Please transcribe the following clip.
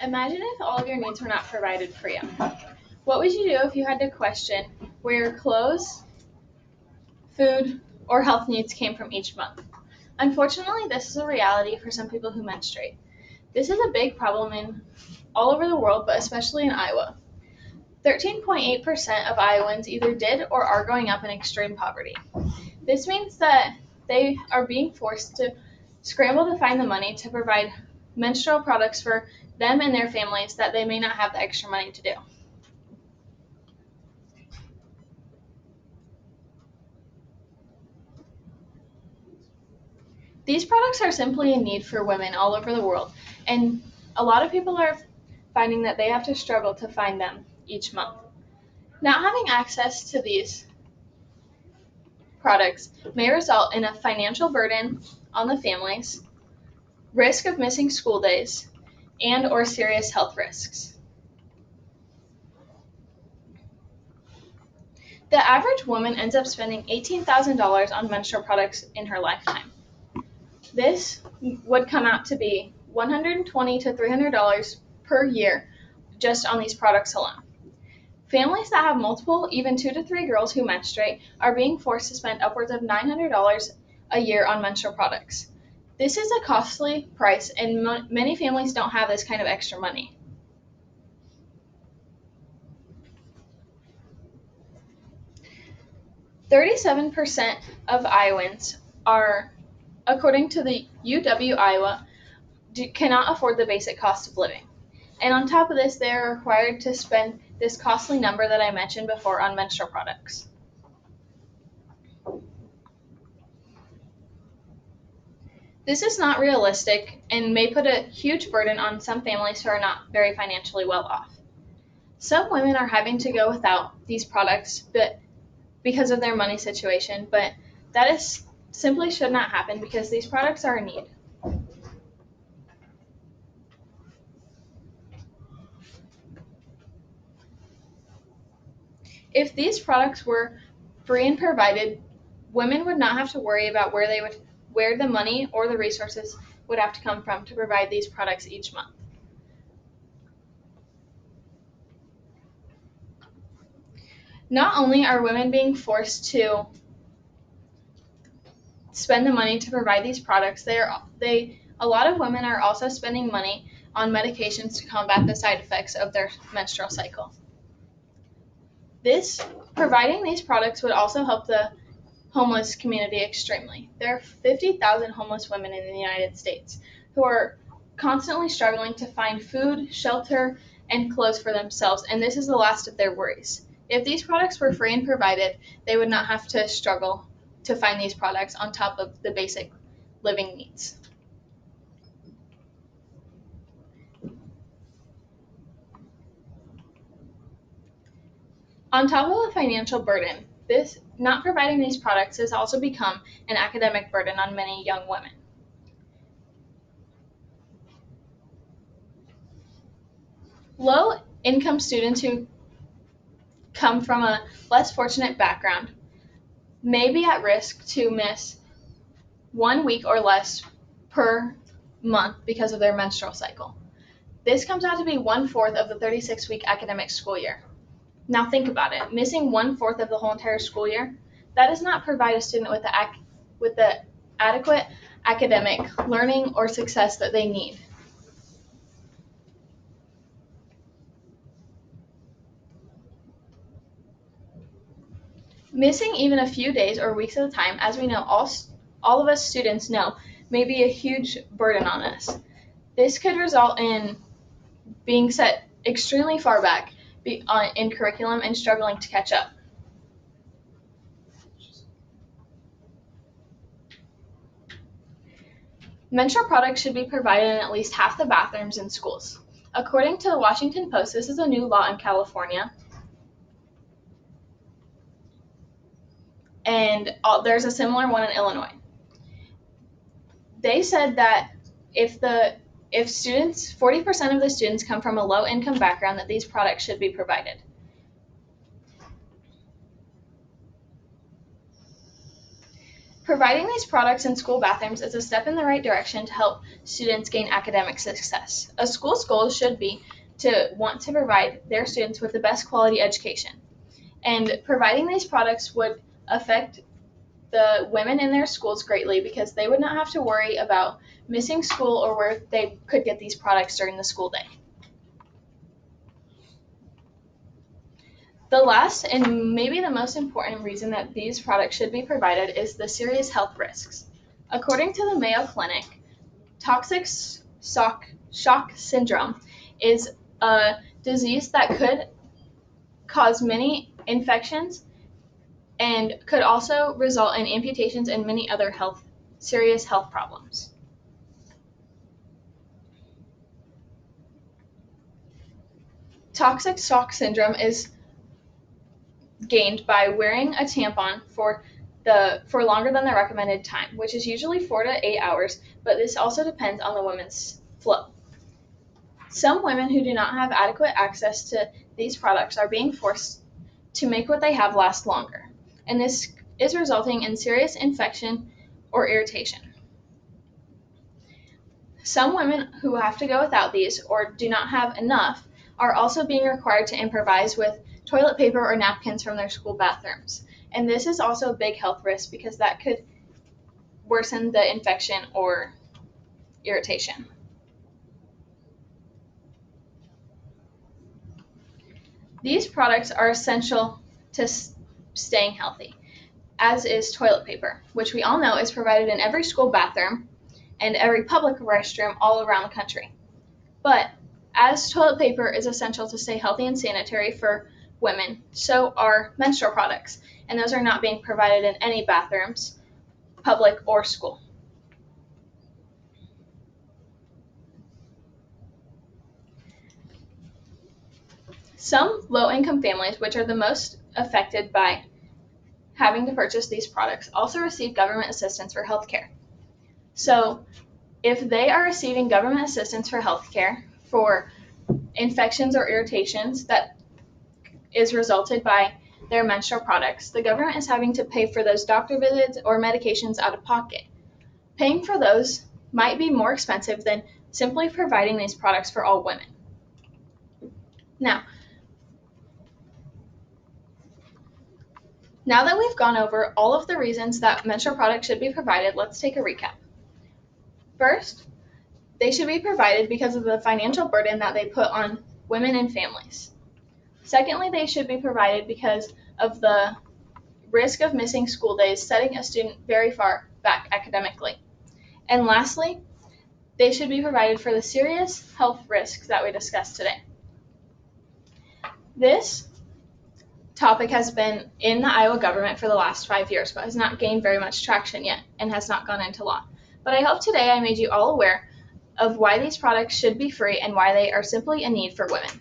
Imagine if all of your needs were not provided for you. What would you do if you had to question where your clothes, food, or health needs came from each month? Unfortunately, this is a reality for some people who menstruate. This is a big problem in all over the world, but especially in Iowa. 13.8% of Iowans either did or are growing up in extreme poverty. This means that they are being forced to scramble to find the money to provide menstrual products for them and their families that they may not have the extra money to do. These products are simply a need for women all over the world, and a lot of people are finding that they have to struggle to find them each month. Not having access to these products may result in a financial burden on the families, risk of missing school days, and or serious health risks. The average woman ends up spending $18,000 on menstrual products in her lifetime. This would come out to be $120 to $300 per year just on these products alone. Families that have multiple, even 2 to 3 girls who menstruate, are being forced to spend upwards of $900 a year on menstrual products. This is a costly price, and many families don't have this kind of extra money. "37% of Iowans are, according to the UW Iowa, cannot afford the basic cost of living. And on top of this, they are required to spend this costly number that I mentioned before on menstrual products. This is not realistic and may put a huge burden on some families who are not very financially well off. Some women are having to go without these products because of their money situation, but that is simply should not happen because these products are a need. If these products were free and provided, women would not have to worry about where the money or the resources would have to come from to provide these products each month. Not only are women being forced to spend the money to provide these products, a lot of women are also spending money on medications to combat the side effects of their menstrual cycle. Providing these products would also help the homeless community extremely. There are 50,000 homeless women in the United States who are constantly struggling to find food, shelter, and clothes for themselves, and this is the last of their worries. If these products were free and provided, they would not have to struggle to find these products on top of the basic living needs. On top of the financial burden, not providing these products has also become an academic burden on many young women. Low-income students who come from a less fortunate background may be at risk to miss 1 week or less per month because of their menstrual cycle. This comes out to be 1/4 of the 36-week academic school year. Now think about it. Missing 1/4 of the whole entire school year, that does not provide a student with the adequate academic learning or success that they need. Missing even a few days or weeks at a time, as we know, all of us students know, may be a huge burden on us. This could result in being set extremely far back in curriculum and struggling to catch up. Menstrual products should be provided in at least half the bathrooms in schools. According to the Washington Post, this is a new law in California, and there's a similar one in Illinois. They said that if 40% of the students come from a low-income background, that these products should be provided. Providing these products in school bathrooms is a step in the right direction to help students gain academic success. A school's goal should be to want to provide their students with the best quality education. And providing these products would affect the women in their schools greatly because they would not have to worry about missing school or where they could get these products during the school day. The last and maybe the most important reason that these products should be provided is the serious health risks. According to the Mayo Clinic, toxic shock syndrome is a disease that could cause many infections and could also result in amputations and many other serious health problems. Toxic shock syndrome is gained by wearing a tampon for longer than the recommended time, which is usually 4 to 8 hours, but this also depends on the woman's flow. Some women who do not have adequate access to these products are being forced to make what they have last longer, and this is resulting in serious infection or irritation. Some women who have to go without these or do not have enough are also being required to improvise with toilet paper or napkins from their school bathrooms. And this is also a big health risk because that could worsen the infection or irritation. These products are essential to staying healthy, as is toilet paper, which we all know is provided in every school bathroom and every public restroom all around the country. But as toilet paper is essential to stay healthy and sanitary for women, so are menstrual products, and those are not being provided in any bathrooms, public or school. Some low-income families, which are the most affected by having to purchase these products, also receive government assistance for healthcare. So if they are receiving government assistance for healthcare for infections or irritations that is resulted by their menstrual products, the government is having to pay for those doctor visits or medications out of pocket. Paying for those might be more expensive than simply providing these products for all women. Now that we've gone over all of the reasons that menstrual products should be provided, let's take a recap. First, they should be provided because of the financial burden that they put on women and families. Secondly, they should be provided because of the risk of missing school days, setting a student very far back academically. And lastly, they should be provided for the serious health risks that we discussed today. This topic has been in the Iowa government for the last 5 years, but has not gained very much traction yet and has not gone into law. But I hope today I made you all aware of why these products should be free and why they are simply a need for women.